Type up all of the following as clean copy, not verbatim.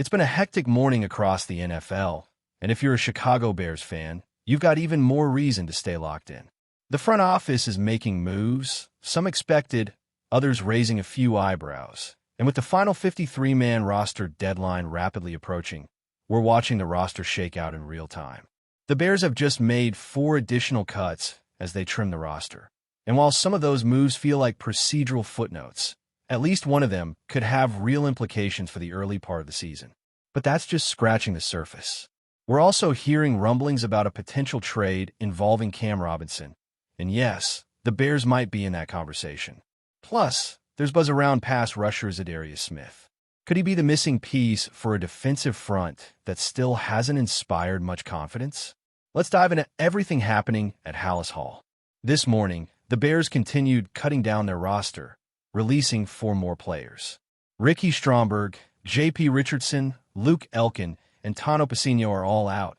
It's been a hectic morning across the NFL, and if you're a Chicago Bears fan, you've got even more reason to stay locked in. The front office is making moves, some expected, others raising a few eyebrows. And with the final 53-man roster deadline rapidly approaching, we're watching the roster shake out in real time. The Bears have just made 4 additional cuts as they trim the roster. And while some of those moves feel like procedural footnotes, at least one of them could have real implications for the early part of the season. But that's just scratching the surface. We're also hearing rumblings about a potential trade involving Cam Robinson. And yes, the Bears might be in that conversation. Plus, there's buzz around pass rusher Zadarius Smith. Could he be the missing piece for a defensive front that still hasn't inspired much confidence? Let's dive into everything happening at Halas Hall. This morning, the Bears continued cutting down their roster, releasing 4 more players. Ricky Stromberg, J.P. Richardson, Luke Elkin, and Tano Pasino are all out,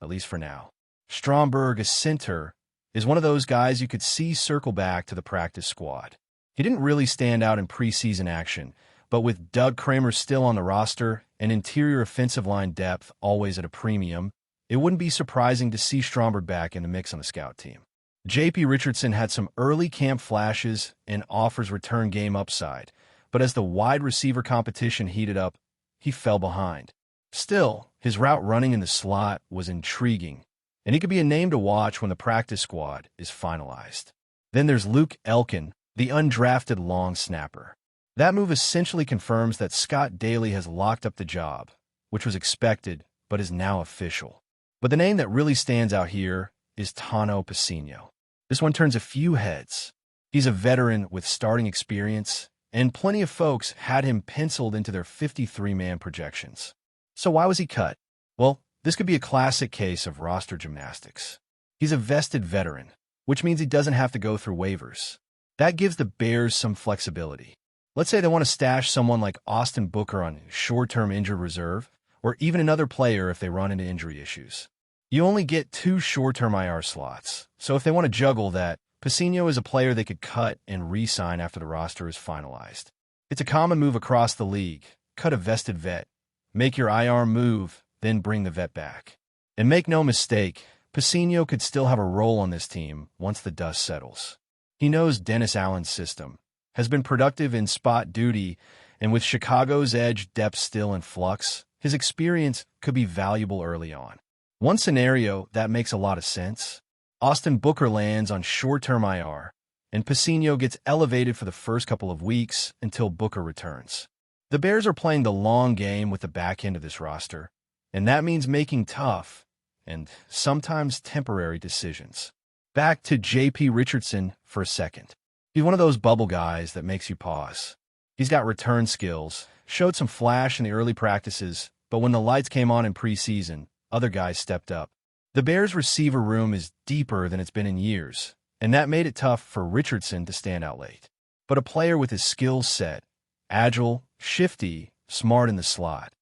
at least for now. Stromberg, a center, is one of those guys you could see circle back to the practice squad. He didn't really stand out in preseason action, but with Doug Kramer still on the roster and interior offensive line depth always at a premium, it wouldn't be surprising to see Stromberg back in the mix on the scout team. J.P. Richardson had some early camp flashes and offers return game upside, but as the wide receiver competition heated up, he fell behind. Still, his route running in the slot was intriguing, and he could be a name to watch when the practice squad is finalized. Then there's Luke Elkin, the undrafted long snapper. That move essentially confirms that Scott Daly has locked up the job, which was expected but is now official. But the name that really stands out here is Tano Pasino. This one turns a few heads. He's a veteran with starting experience, and plenty of folks had him penciled into their 53-man projections. So why was he cut? Well, this could be a classic case of roster gymnastics. He's a vested veteran, which means he doesn't have to go through waivers. That gives the Bears some flexibility. Let's say they want to stash someone like Austin Booker on short-term injured reserve, or even another player if they run into injury issues. You only get 2 short-term IR slots, so if they want to juggle that, Pasino is a player they could cut and re-sign after the roster is finalized. It's a common move across the league. Cut a vested vet, make your IR move, then bring the vet back. And make no mistake, Pasino could still have a role on this team once the dust settles. He knows Dennis Allen's system, has been productive in spot duty, and with Chicago's edge depth still in flux, his experience could be valuable early on. One scenario that makes a lot of sense: Austin Booker lands on short-term IR, and Pasino gets elevated for the first couple of weeks until Booker returns. The Bears are playing the long game with the back end of this roster, and that means making tough and sometimes temporary decisions. Back to J.P. Richardson for a second. He's one of those bubble guys that makes you pause. He's got return skills, showed some flash in the early practices, but when the lights came on in preseason, other guys stepped up. The Bears' receiver room is deeper than it's been in years, and that made it tough for Richardson to stand out late. But a player with his skill set, agile, shifty, smart in the slot,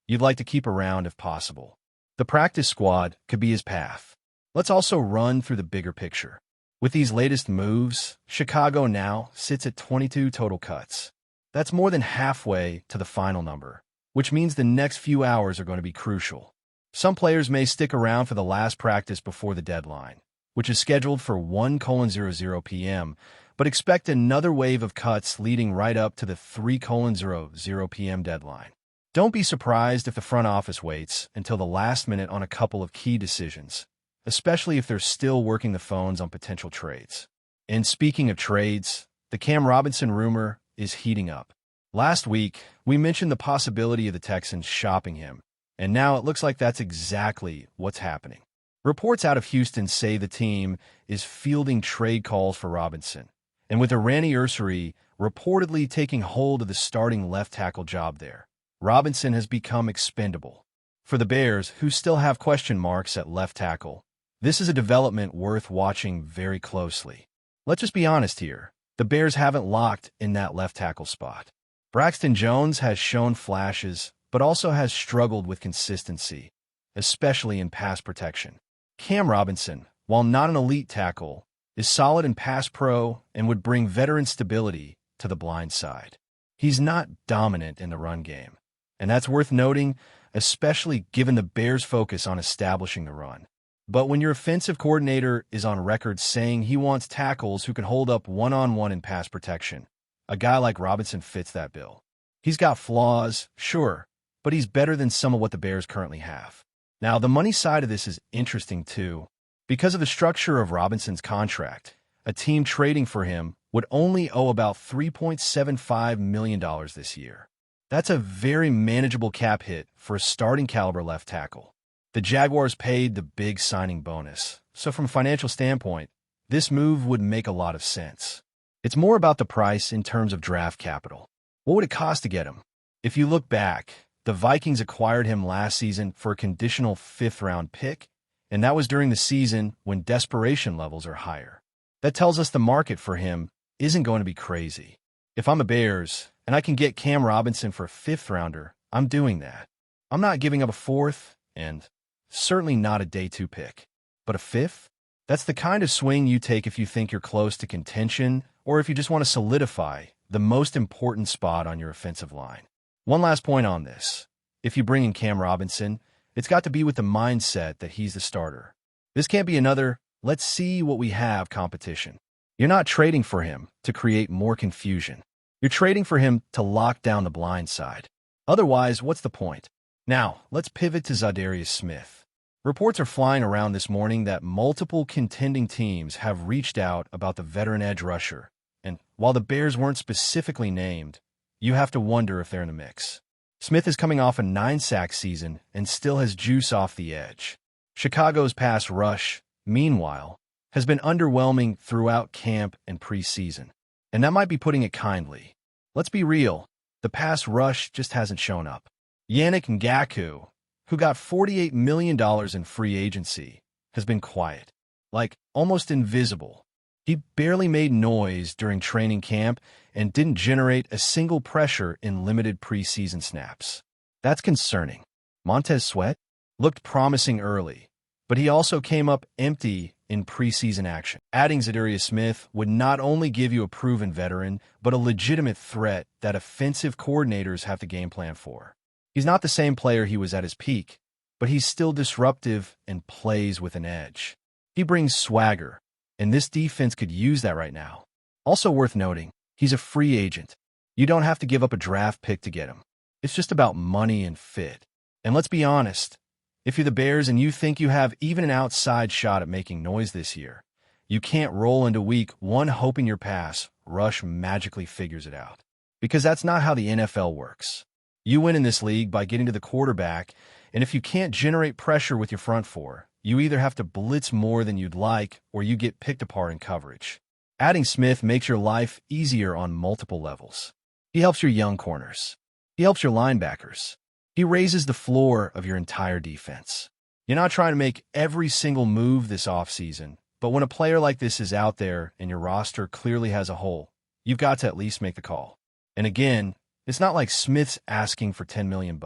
you'd like to keep around if possible. The practice squad could be his path. Let's also run through the bigger picture. With these latest moves, Chicago now sits at 22 total cuts. That's more than halfway to the final number, which means the next few hours are going to be crucial. Some players may stick around for the last practice before the deadline, which is scheduled for 1:00 p.m., but expect another wave of cuts leading right up to the 3:00 p.m. deadline. Don't be surprised if the front office waits until the last minute on a couple of key decisions, especially if they're still working the phones on potential trades. And speaking of trades, the Cam Robinson rumor is heating up. Last week, we mentioned the possibility of the Texans shopping him, and now it looks like that's exactly what's happening. Reports out of Houston say the team is fielding trade calls for Robinson, and with Irani Ursary reportedly taking hold of the starting left tackle job there, Robinson has become expendable. For the Bears, who still have question marks at left tackle, this is a development worth watching very closely. Let's just be honest here. The Bears haven't locked in that left tackle spot. Braxton Jones has shown flashes, but also has struggled with consistency, especially in pass protection. Cam Robinson, while not an elite tackle, is solid in pass pro and would bring veteran stability to the blind side. He's not dominant in the run game, And that's worth noting, especially given the Bears' focus on establishing the run. But when your offensive coordinator is on record saying he wants tackles who can hold up one-on-one in pass protection, a guy like Robinson fits that bill. He's got flaws, sure, but he's better than some of what the Bears currently have. Now, the money side of this is interesting too. Because of the structure of Robinson's contract, a team trading for him would only owe about $3.75 million this year. That's a very manageable cap hit for a starting caliber left tackle. The Jaguars paid the big signing bonus, so from a financial standpoint, this move would make a lot of sense. It's more about the price in terms of draft capital. What would it cost to get him? If you look back, the Vikings acquired him last season for a conditional 5th-round pick, and that was during the season when desperation levels are higher. That tells us the market for him isn't going to be crazy. If I'm the Bears and I can get Cam Robinson for a 5th-rounder, I'm doing that. I'm not giving up a 4th, and certainly not a day 2 pick. But a 5th? That's the kind of swing you take if you think you're close to contention or if you just want to solidify the most important spot on your offensive line. One last point on this. If you bring in Cam Robinson, it's got to be with the mindset that he's the starter. This can't be another, let's see what we have competition. You're not trading for him to create more confusion. You're trading for him to lock down the blind side. Otherwise, what's the point? Now, let's pivot to Zadarius Smith. Reports are flying around this morning that multiple contending teams have reached out about the veteran edge rusher. And while the Bears weren't specifically named, you have to wonder if they're in the mix. Smith is coming off a 9-sack season and still has juice off the edge. Chicago's pass rush, meanwhile, has been underwhelming throughout camp and preseason. And that might be putting it kindly. Let's be real, the pass rush just hasn't shown up. Yannick Ngakoue, who got $48 million in free agency, has been quiet, like almost invisible. He barely made noise during training camp and didn't generate a single pressure in limited preseason snaps. That's concerning. Montez Sweat looked promising early, but he also came up empty in preseason action. Adding Zadarius Smith would not only give you a proven veteran, but a legitimate threat that offensive coordinators have to game plan for. He's not the same player he was at his peak, but he's still disruptive and plays with an edge. He brings swagger, and this defense could use that right now. Also worth noting, he's a free agent. You don't have to give up a draft pick to get him. It's just about money and fit. And let's be honest, if you're the Bears and you think you have even an outside shot at making noise this year, you can't roll into week 1 hoping your pass rush magically figures it out. Because that's not how the NFL works. You win in this league by getting to the quarterback, and if you can't generate pressure with your front four, you either have to blitz more than you'd like or you get picked apart in coverage. Adding Smith makes your life easier on multiple levels. He helps your young corners. He helps your linebackers. He raises the floor of your entire defense. You're not trying to make every single move this offseason, but when a player like this is out there and your roster clearly has a hole, you've got to at least make the call. And again, it's not like Smith's asking for $10 million.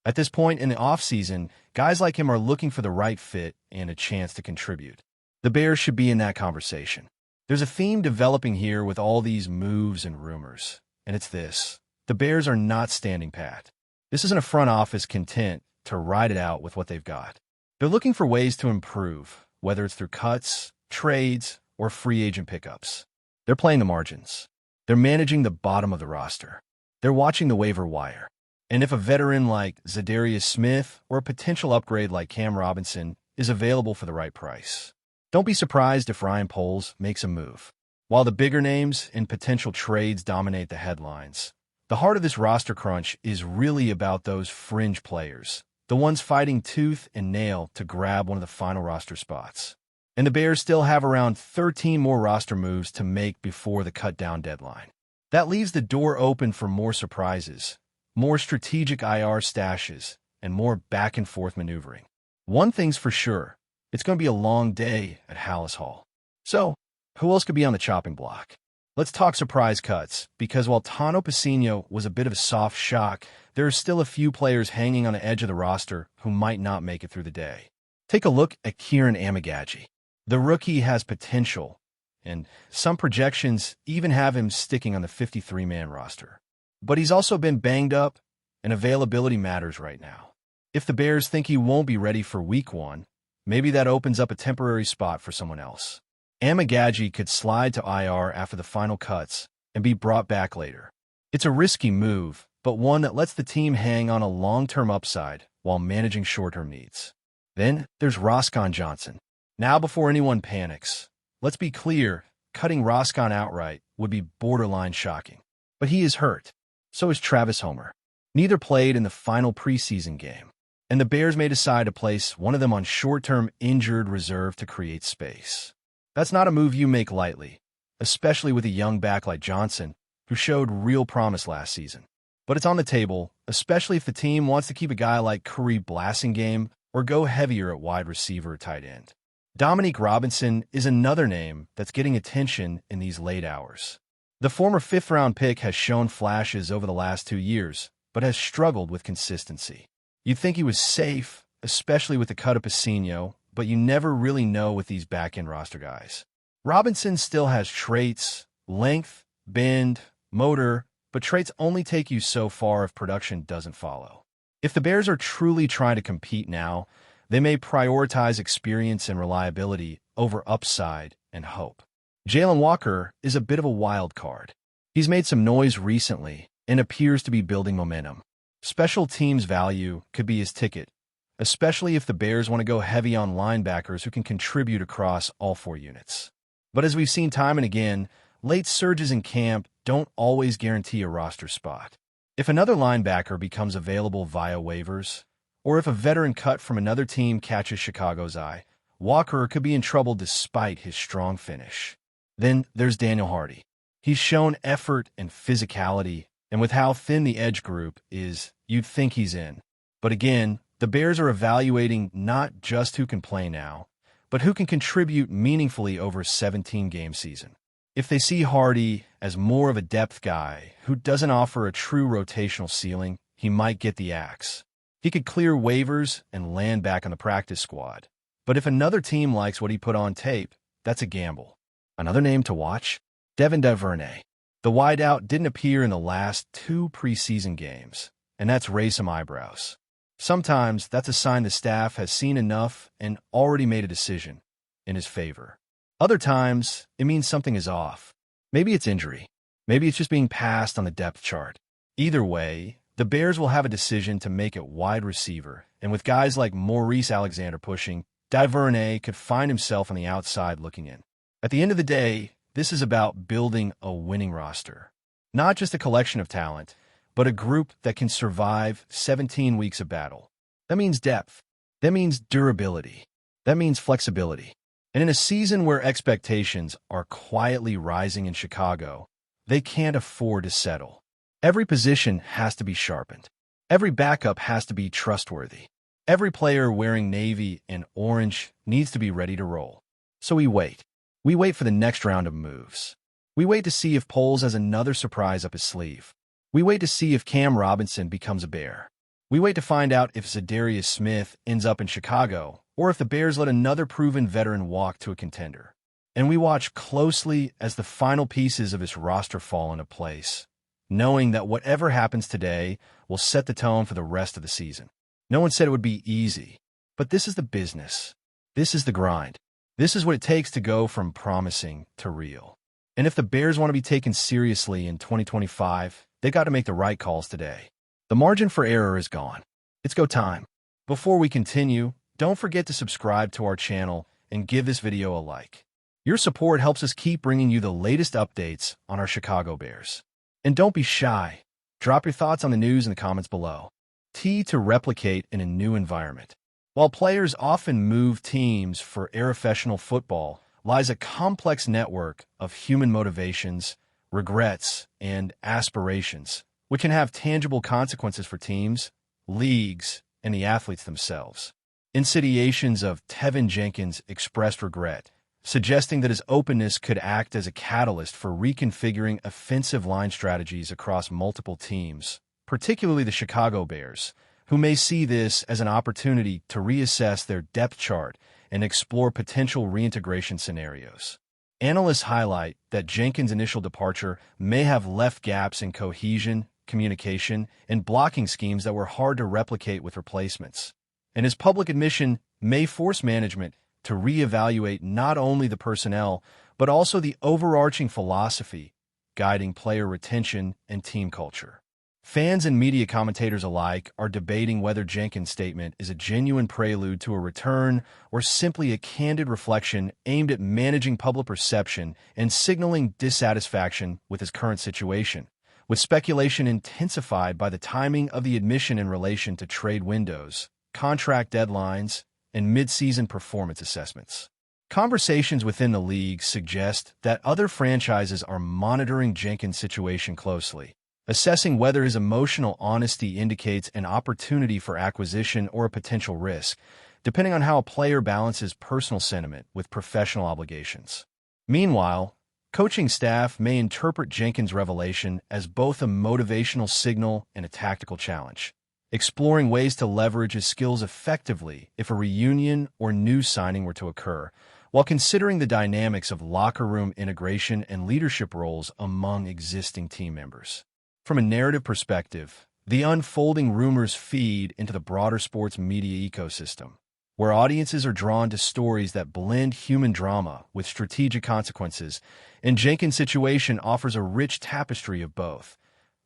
At this point in the offseason, guys like him are looking for the right fit and a chance to contribute. The Bears should be in that conversation. There's a theme developing here with all these moves and rumors, and it's this. The Bears are not standing pat. This isn't a front office content to ride it out with what they've got. They're looking for ways to improve, whether it's through cuts, trades, or free agent pickups. They're playing the margins. They're managing the bottom of the roster. They're watching the waiver wire. And if a veteran like Zadarius Smith or a potential upgrade like Cam Robinson is available for the right price, don't be surprised if Ryan Poles makes a move. While the bigger names and potential trades dominate the headlines, the heart of this roster crunch is really about those fringe players, the ones fighting tooth and nail to grab one of the final roster spots. And the Bears still have around 13 more roster moves to make before the cut-down deadline. That leaves the door open for more surprises, more strategic IR stashes, and more back-and-forth maneuvering. One thing's for sure, it's going to be a long day at Hallis Hall. So, who else could be on the chopping block? Let's talk surprise cuts, because while Tano Pasino was a bit of a soft shock, there are still a few players hanging on the edge of the roster who might not make it through the day. Take a look at Kieran Amagaji. The rookie has potential, and some projections even have him sticking on the 53-man roster. But he's also been banged up, and availability matters right now. If the Bears think he won't be ready for Week 1, maybe that opens up a temporary spot for someone else. Amegadjie could slide to IR after the final cuts and be brought back later. It's a risky move, but one that lets the team hang on a long-term upside while managing short-term needs. Then there's Roscoe Johnson. Now, before anyone panics, let's be clear, cutting Roscoe outright would be borderline shocking. But he is hurt. So is Travis Homer. Neither played in the final preseason game, and the Bears may decide to place one of them on short-term injured reserve to create space. That's not a move you make lightly, especially with a young back like Johnson, who showed real promise last season. But it's on the table, especially if the team wants to keep a guy like Kareem Blasingame or go heavier at wide receiver or tight end. Dominique Robinson is another name that's getting attention in these late hours. The former fifth-round pick has shown flashes over the last 2 years, but has struggled with consistency. You'd think he was safe, especially with the cut of Pacino, but you never really know with these back-end roster guys. Robinson still has traits, length, bend, motor, but traits only take you so far if production doesn't follow. If the Bears are truly trying to compete now, they may prioritize experience and reliability over upside and hope. Jalen Walker is a bit of a wild card. He's made some noise recently and appears to be building momentum. Special teams value could be his ticket, especially if the Bears want to go heavy on linebackers who can contribute across all 4 units. But as we've seen time and again, late surges in camp don't always guarantee a roster spot. If another linebacker becomes available via waivers, or if a veteran cut from another team catches Chicago's eye, Walker could be in trouble despite his strong finish. Then there's Daniel Hardy. He's shown effort and physicality, and with how thin the edge group is, you'd think he's in. But again, the Bears are evaluating not just who can play now, but who can contribute meaningfully over a 17-game season. If they see Hardy as more of a depth guy who doesn't offer a true rotational ceiling, he might get the axe. He could clear waivers and land back on the practice squad. But if another team likes what he put on tape, that's a gamble. Another name to watch? Devin Duvernay. The wideout didn't appear in the last 2 preseason games, and that's raised some eyebrows. Sometimes that's a sign the staff has seen enough and already made a decision in his favor. Other times, it means something is off. Maybe it's injury. Maybe it's just being passed on the depth chart. Either way, the Bears will have a decision to make at wide receiver, and with guys like Maurice Alexander pushing, Duvernay could find himself on the outside looking in. At the end of the day, this is about building a winning roster. Not just a collection of talent, but a group that can survive 17 weeks of battle. That means depth. That means durability. That means flexibility. And in a season where expectations are quietly rising in Chicago, they can't afford to settle. Every position has to be sharpened. Every backup has to be trustworthy. Every player wearing navy and orange needs to be ready to roll. So we wait. We wait for the next round of moves. We wait to see if Poles has another surprise up his sleeve. We wait to see if Cam Robinson becomes a Bear. We wait to find out if Zadarius Smith ends up in Chicago, or if the Bears let another proven veteran walk to a contender. And we watch closely as the final pieces of his roster fall into place, knowing that whatever happens today will set the tone for the rest of the season. No one said it would be easy, but this is the business. This is the grind. This is what it takes to go from promising to real. And if the Bears want to be taken seriously in 2025, they got to make the right calls today. The margin for error is gone. It's go time. Before we continue, don't forget to subscribe to our channel and give this video a like. Your support helps us keep bringing you the latest updates on our Chicago Bears. And don't be shy. Drop your thoughts on the news in the comments below. To replicate in a new environment. While players often move teams for professional football, lies a complex network of human motivations, regrets, and aspirations, which can have tangible consequences for teams, leagues, and the athletes themselves. Insinuations of Tevin Jenkins expressed regret, suggesting that his openness could act as a catalyst for reconfiguring offensive line strategies across multiple teams, particularly the Chicago Bears, who may see this as an opportunity to reassess their depth chart and explore potential reintegration scenarios. Analysts highlight that Jenkins' initial departure may have left gaps in cohesion, communication, and blocking schemes that were hard to replicate with replacements. And his public admission may force management to reevaluate not only the personnel, but also the overarching philosophy guiding player retention and team culture. Fans and media commentators alike are debating whether Jenkins' statement is a genuine prelude to a return or simply a candid reflection aimed at managing public perception and signaling dissatisfaction with his current situation, with speculation intensified by the timing of the admission in relation to trade windows, contract deadlines, and mid-season performance assessments. Conversations within the league suggest that other franchises are monitoring Jenkins' situation closely, assessing whether his emotional honesty indicates an opportunity for acquisition or a potential risk, depending on how a player balances personal sentiment with professional obligations. Meanwhile, coaching staff may interpret Jenkins' revelation as both a motivational signal and a tactical challenge, exploring ways to leverage his skills effectively if a reunion or new signing were to occur, while considering the dynamics of locker room integration and leadership roles among existing team members. From a narrative perspective, the unfolding rumors feed into the broader sports media ecosystem, where audiences are drawn to stories that blend human drama with strategic consequences, and Jenkins' situation offers a rich tapestry of both,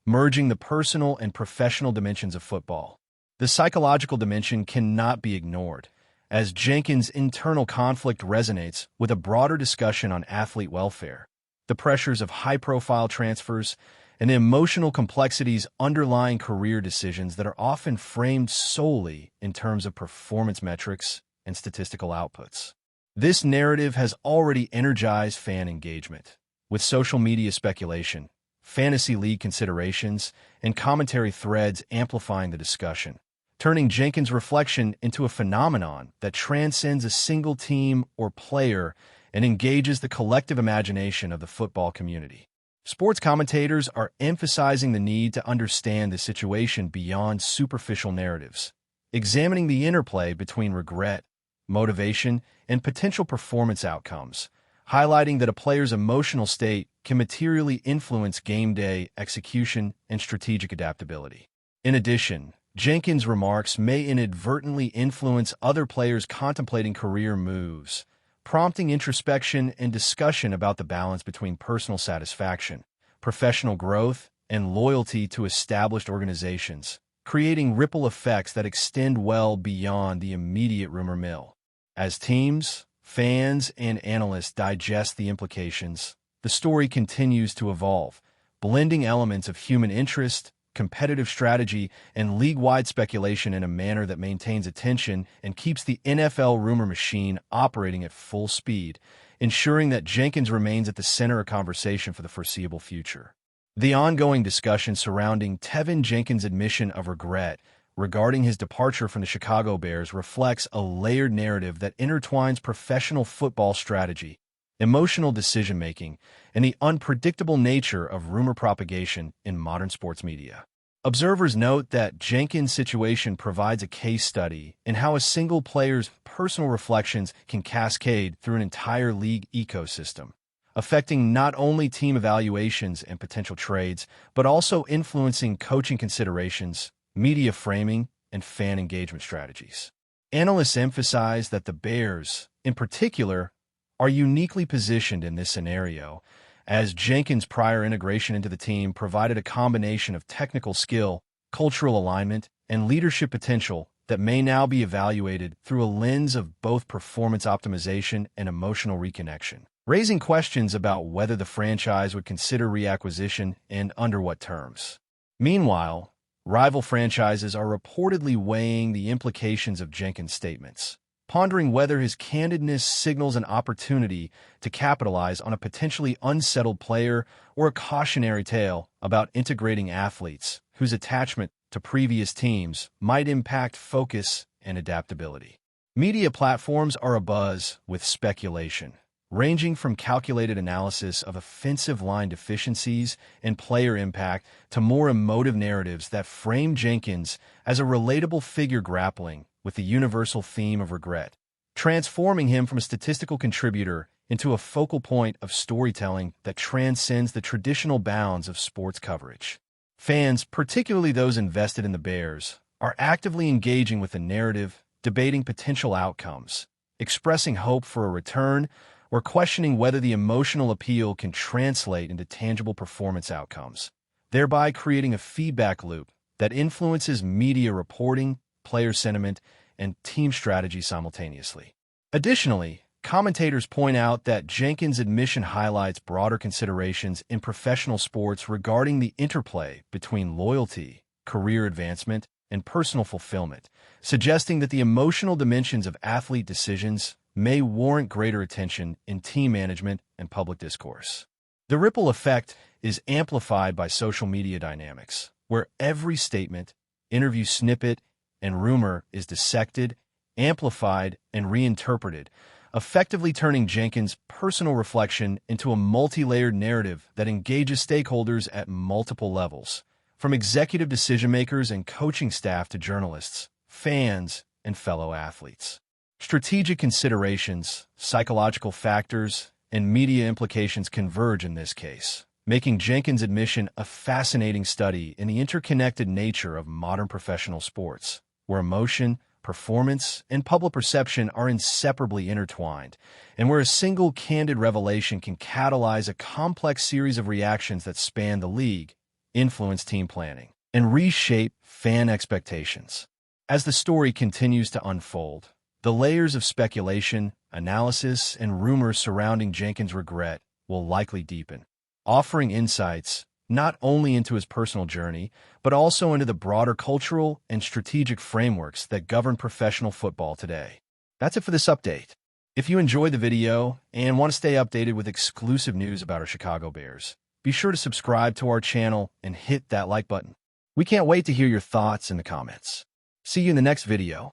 merging the personal and professional dimensions of football. The psychological dimension cannot be ignored, as Jenkins' internal conflict resonates with a broader discussion on athlete welfare, the pressures of high-profile transfers, and the emotional complexities underlying career decisions that are often framed solely in terms of performance metrics and statistical outputs. This narrative has already energized fan engagement, with social media speculation, fantasy league considerations, and commentary threads amplifying the discussion, turning Jenkins' reflection into a phenomenon that transcends a single team or player and engages the collective imagination of the football community. Sports commentators are emphasizing the need to understand the situation beyond superficial narratives, examining the interplay between regret, motivation, and potential performance outcomes, highlighting that a player's emotional state can materially influence game day execution and strategic adaptability. In addition, Jenkins' remarks may inadvertently influence other players contemplating career moves, prompting introspection and discussion about the balance between personal satisfaction, professional growth, and loyalty to established organizations, creating ripple effects that extend well beyond the immediate rumor mill. As teams, fans, and analysts digest the implications, the story continues to evolve, blending elements of human interest, competitive strategy, and league-wide speculation in a manner that maintains attention and keeps the NFL rumor machine operating at full speed, ensuring that Jenkins remains at the center of conversation for the foreseeable future. The ongoing discussion surrounding Tevin Jenkins' admission of regret regarding his departure from the Chicago Bears reflects a layered narrative that intertwines professional football strategy, emotional decision-making, and the unpredictable nature of rumor propagation in modern sports media. Observers note that Jenkins' situation provides a case study in how a single player's personal reflections can cascade through an entire league ecosystem, affecting not only team evaluations and potential trades, but also influencing coaching considerations, media framing, and fan engagement strategies. Analysts emphasize that the Bears, in particular, are uniquely positioned in this scenario, as Jenkins' prior integration into the team provided a combination of technical skill, cultural alignment, and leadership potential that may now be evaluated through a lens of both performance optimization and emotional reconnection, raising questions about whether the franchise would consider reacquisition and under what terms. Meanwhile, rival franchises are reportedly weighing the implications of Jenkins' statements, pondering whether his candidness signals an opportunity to capitalize on a potentially unsettled player or a cautionary tale about integrating athletes whose attachment to previous teams might impact focus and adaptability. Media platforms are abuzz with speculation, ranging from calculated analysis of offensive line deficiencies and player impact to more emotive narratives that frame Jenkins as a relatable figure grappling with the universal theme of regret, transforming him from a statistical contributor into a focal point of storytelling that transcends the traditional bounds of sports coverage. Fans, particularly those invested in the Bears, are actively engaging with the narrative, debating potential outcomes, expressing hope for a return, or questioning whether the emotional appeal can translate into tangible performance outcomes, thereby creating a feedback loop that influences media reporting, player sentiment, and team strategy simultaneously. Additionally, commentators point out that Jenkins' admission highlights broader considerations in professional sports regarding the interplay between loyalty, career advancement, and personal fulfillment, suggesting that the emotional dimensions of athlete decisions may warrant greater attention in team management and public discourse. The ripple effect is amplified by social media dynamics, where every statement, interview snippet, and rumor is dissected, amplified, and reinterpreted, effectively turning Jenkins' personal reflection into a multi-layered narrative that engages stakeholders at multiple levels, from executive decision-makers and coaching staff to journalists, fans, and fellow athletes. Strategic considerations, psychological factors, and media implications converge in this case, making Jenkins' admission a fascinating study in the interconnected nature of modern professional sports, where emotion, performance, and public perception are inseparably intertwined, and where a single candid revelation can catalyze a complex series of reactions that span the league, influence team planning, and reshape fan expectations. As the story continues to unfold, the layers of speculation, analysis, and rumors surrounding Jenkins' regret will likely deepen, offering insights not only into his personal journey, but also into the broader cultural and strategic frameworks that govern professional football today. That's it for this update. If you enjoyed the video and want to stay updated with exclusive news about our Chicago Bears, be sure to subscribe to our channel and hit that like button. We can't wait to hear your thoughts in the comments. See you in the next video.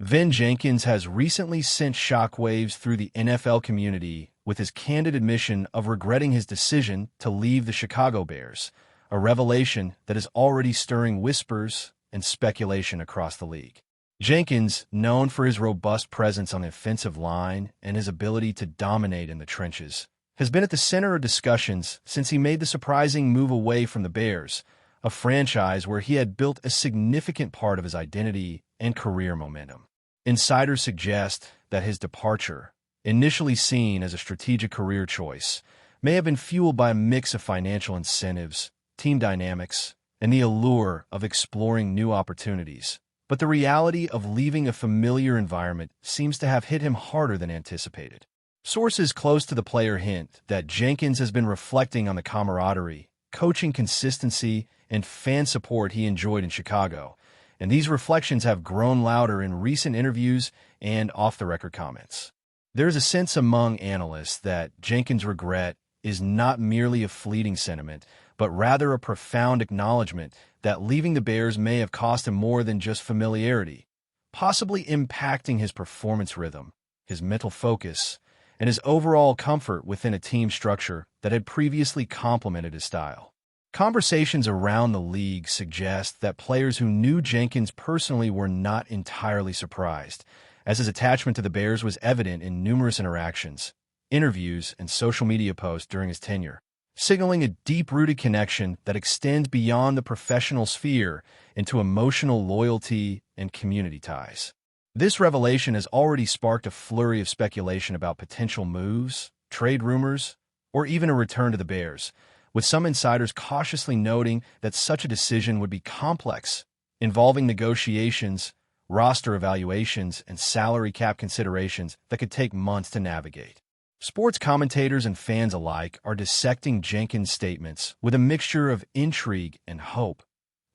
Tevin Jenkins has recently sent shockwaves through the NFL community with his candid admission of regretting his decision to leave the Chicago Bears, a revelation that is already stirring whispers and speculation across the league. Jenkins, known for his robust presence on the offensive line and his ability to dominate in the trenches, has been at the center of discussions since he made the surprising move away from the Bears, a franchise where he had built a significant part of his identity and career momentum. Insiders suggest that his departure, initially seen as a strategic career choice, may have been fueled by a mix of financial incentives, team dynamics, and the allure of exploring new opportunities. But the reality of leaving a familiar environment seems to have hit him harder than anticipated. Sources close to the player hint that Jenkins has been reflecting on the camaraderie, coaching consistency, and fan support he enjoyed in Chicago, and these reflections have grown louder in recent interviews and off-the-record comments. There's a sense among analysts that Jenkins' regret is not merely a fleeting sentiment, but rather a profound acknowledgement that leaving the Bears may have cost him more than just familiarity, possibly impacting his performance rhythm, his mental focus, and his overall comfort within a team structure that had previously complemented his style. Conversations around the league suggest that players who knew Jenkins personally were not entirely surprised, as his attachment to the Bears was evident in numerous interactions, interviews, and social media posts during his tenure, signaling a deep-rooted connection that extends beyond the professional sphere into emotional loyalty and community ties. This revelation has already sparked a flurry of speculation about potential moves, trade rumors, or even a return to the Bears, with some insiders cautiously noting that such a decision would be complex, involving negotiations, roster evaluations, and salary cap considerations that could take months to navigate. Sports commentators and fans alike are dissecting Jenkins' statements with a mixture of intrigue and hope,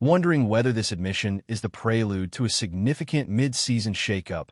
wondering whether this admission is the prelude to a significant mid-season shakeup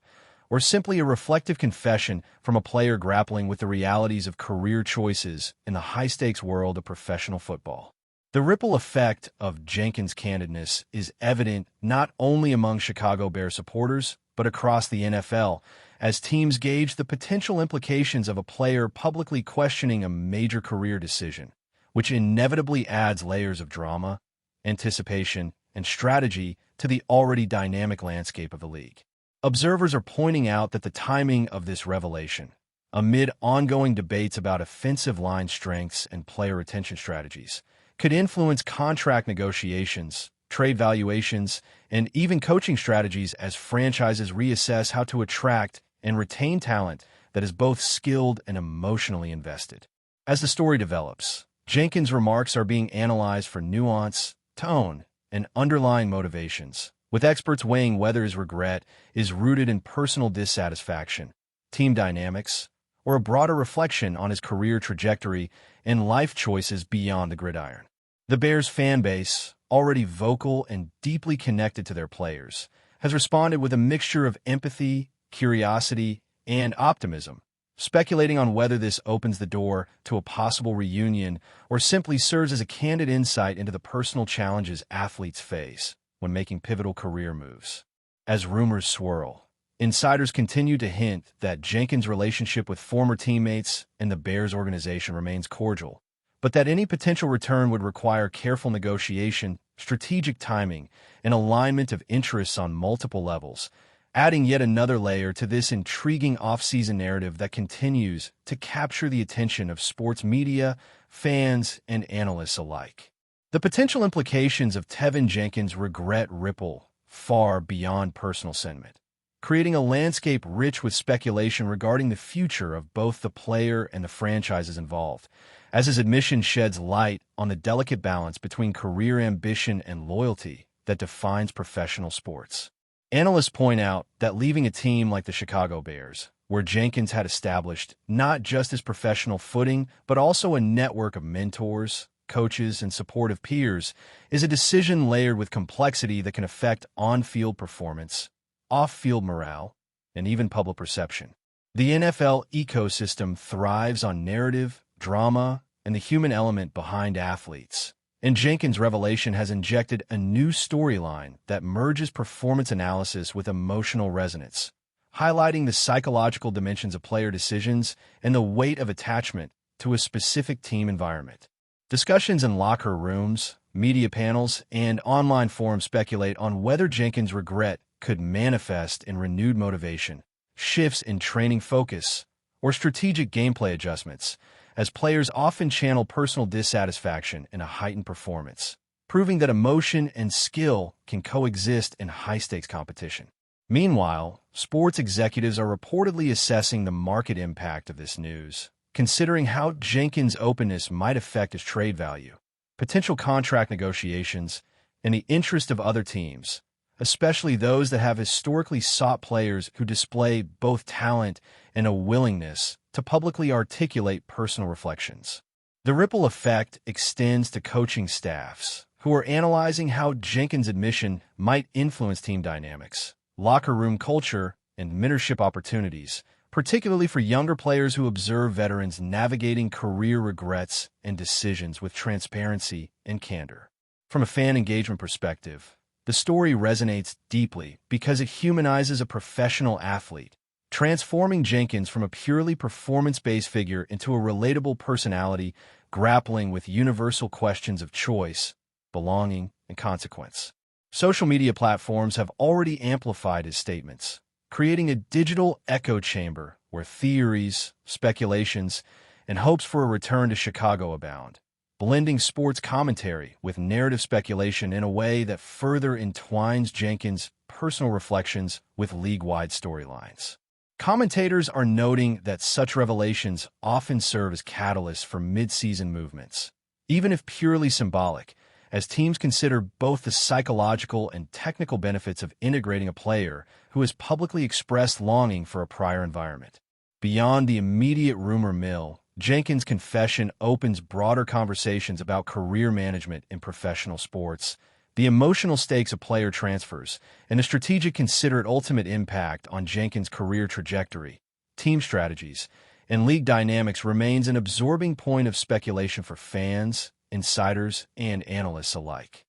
or simply a reflective confession from a player grappling with the realities of career choices in the high-stakes world of professional football. The ripple effect of Jenkins' candidness is evident not only among Chicago Bears supporters, but across the NFL, as teams gauge the potential implications of a player publicly questioning a major career decision, which inevitably adds layers of drama, anticipation, and strategy to the already dynamic landscape of the league. Observers are pointing out that the timing of this revelation, amid ongoing debates about offensive line strengths and player retention strategies, could influence contract negotiations, trade valuations, and even coaching strategies as franchises reassess how to attract and retain talent that is both skilled and emotionally invested. As the story develops, Jenkins' remarks are being analyzed for nuance, tone, and underlying motivations, with experts weighing whether his regret is rooted in personal dissatisfaction, team dynamics, or a broader reflection on his career trajectory and life choices beyond the gridiron. The Bears fan base, already vocal and deeply connected to their players, has responded with a mixture of empathy, curiosity, and optimism, speculating on whether this opens the door to a possible reunion or simply serves as a candid insight into the personal challenges athletes face when making pivotal career moves. As rumors swirl, insiders continue to hint that Jenkins' relationship with former teammates and the Bears organization remains cordial, but that any potential return would require careful negotiation, strategic timing, and alignment of interests on multiple levels, adding yet another layer to this intriguing off-season narrative that continues to capture the attention of sports media, fans, and analysts alike. The potential implications of Tevin Jenkins' regret ripple far beyond personal sentiment, creating a landscape rich with speculation regarding the future of both the player and the franchises involved, as his admission sheds light on the delicate balance between career ambition and loyalty that defines professional sports. Analysts point out that leaving a team like the Chicago Bears, where Jenkins had established not just his professional footing, but also a network of mentors, coaches, and supportive peers, is a decision layered with complexity that can affect on-field performance, off-field morale, and even public perception. The NFL ecosystem thrives on narrative, drama, and the human element behind athletes. And Jenkins' revelation has injected a new storyline that merges performance analysis with emotional resonance, highlighting the psychological dimensions of player decisions and the weight of attachment to a specific team environment. Discussions in locker rooms, media panels, and online forums speculate on whether Jenkins' regret could manifest in renewed motivation, shifts in training focus, or strategic gameplay adjustments, as players often channel personal dissatisfaction in a heightened performance, proving that emotion and skill can coexist in high-stakes competition. Meanwhile, sports executives are reportedly assessing the market impact of this news, considering how Jenkins' openness might affect his trade value, potential contract negotiations, and the interest of other teams, especially those that have historically sought players who display both talent and a willingness to publicly articulate personal reflections. The ripple effect extends to coaching staffs, who are analyzing how Jenkins' admission might influence team dynamics, locker room culture, and mentorship opportunities, particularly for younger players who observe veterans navigating career regrets and decisions with transparency and candor. From a fan engagement perspective, the story resonates deeply because it humanizes a professional athlete, transforming Jenkins from a purely performance-based figure into a relatable personality grappling with universal questions of choice, belonging, and consequence. Social media platforms have already amplified his statements, creating a digital echo chamber where theories, speculations, and hopes for a return to Chicago abound, blending sports commentary with narrative speculation in a way that further entwines Jenkins' personal reflections with league-wide storylines. Commentators are noting that such revelations often serve as catalysts for mid-season movements, even if purely symbolic, as teams consider both the psychological and technical benefits of integrating a player who has publicly expressed longing for a prior environment. Beyond the immediate rumor mill, Jenkins' confession opens broader conversations about career management in professional sports, the emotional stakes of player transfers, and the strategic considered ultimate impact on Jenkins' career trajectory, team strategies, and league dynamics remains an absorbing point of speculation for fans, insiders, and analysts alike.